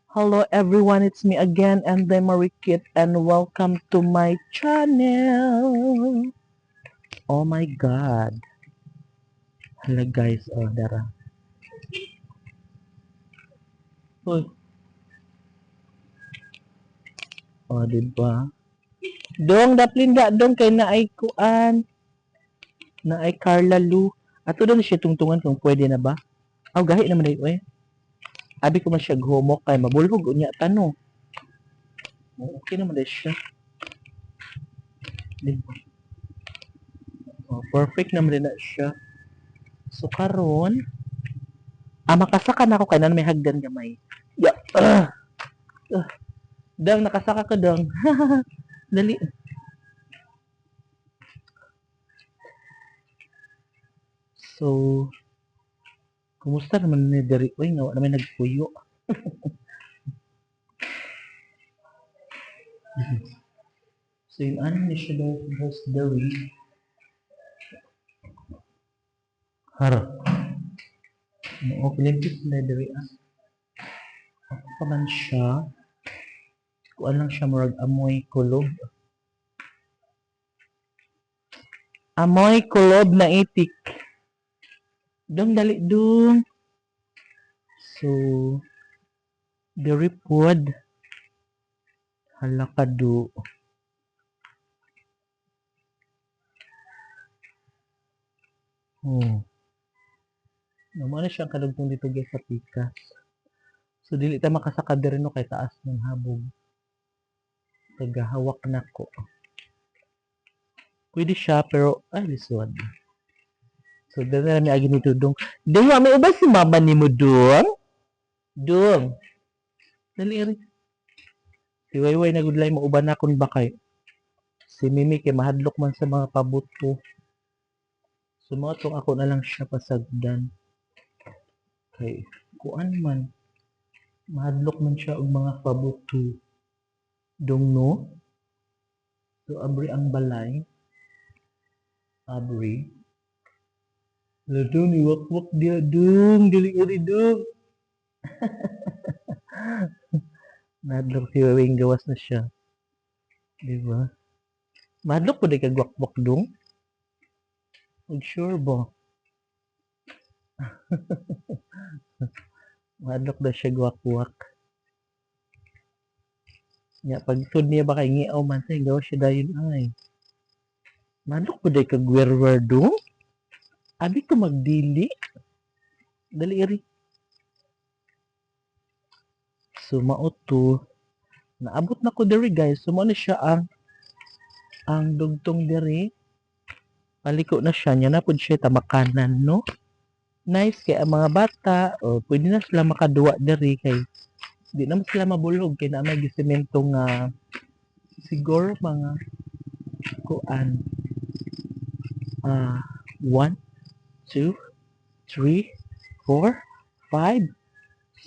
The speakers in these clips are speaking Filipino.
Hello everyone, it's me again and I'm Marikit and welcome to my channel. Oh my god. Hello guys, oh dara. Uy, oh diba? Dong, daplin da, dong kay naay kuan, naay Carla Lu. Ato doon siya tungtungan kung pwede na ba? Aw, gahi naman dayo eh. Abi ko man siya humok kay mabulhog unya tano. Okay naman dayo siya. Diba? Oh, perfect naman din na siya. So karon, makasaka na ako kay nan may hagdan gamay. Ya. Dang, nakasaka ko dong. Dali. So, kumusta naman ni Deri? Uy, nga naman nagpuyo. So, yung ano ni siya daw host Deri. Haro. Okay, limpit na Deri. Ako pa man siya. Kuan lang siya marag amoy kulob. Amoy kulob na itik. Dong, dali dong. So, Deri pod. Halakado. Oh. Naman na siyang kalugtong dito guys sa pikas. So, dili ta makasaka diri no kay taas ng habog. Tagahawak na ko. Pwede siya pero ay lisod. So dali na mi agi ni Dudong. Dong, may uba si mama ni mo Dong? Dong. Dali rin. Si Wayway na gudlay mo uban na kun bakay. Si Mimi kay mahadlok man sa mga pabuto. Sumotong ako na lang siya pasagdan. Kay kuan man mahadlok man siya og mga pabuto. Dong no? So abri ang balay. Abri. Ladong ni wak dia dong, dili iri dong. Mahadlok si Wayway gawas na siya. Di ba? Mahadlok po di ka gwak-gwak dong. Sure ba? Mahadlok daw siya gwak-gwak. Nya pagtud niya ba kay ngiaw man say gawa siya dayon ay. Mahadlok po di ka gwerwer dong. Abi ko magdili. Dali iri. So mao to. Naabot na ko diri guys. So mao na siya ang dugtong diri. Paliko na siya. Nya na pud siya tamakanan no. Nice kay ang mga bata. O pwede na sila makaduwa diri kay di naman sila mabulog kay na may gisemento nga siguro mga kuan 1 2 3 4 5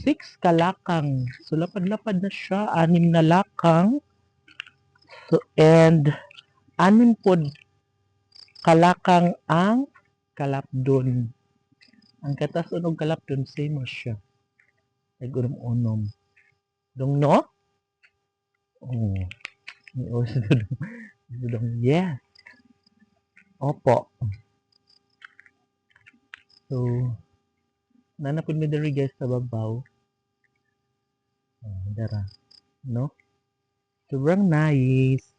6 kalakang. So lapad-lapad na siya, 6 na lakang. So and 6 pod kalakang ang kalapdon. Ang katas unog kalapdon same mo siya. Nag-unom-unom. Dong no? Oh. Dong, yes. Opo. So, nanapod mi diri guys sa babaw. Oh, dara. No? Sobrang nice.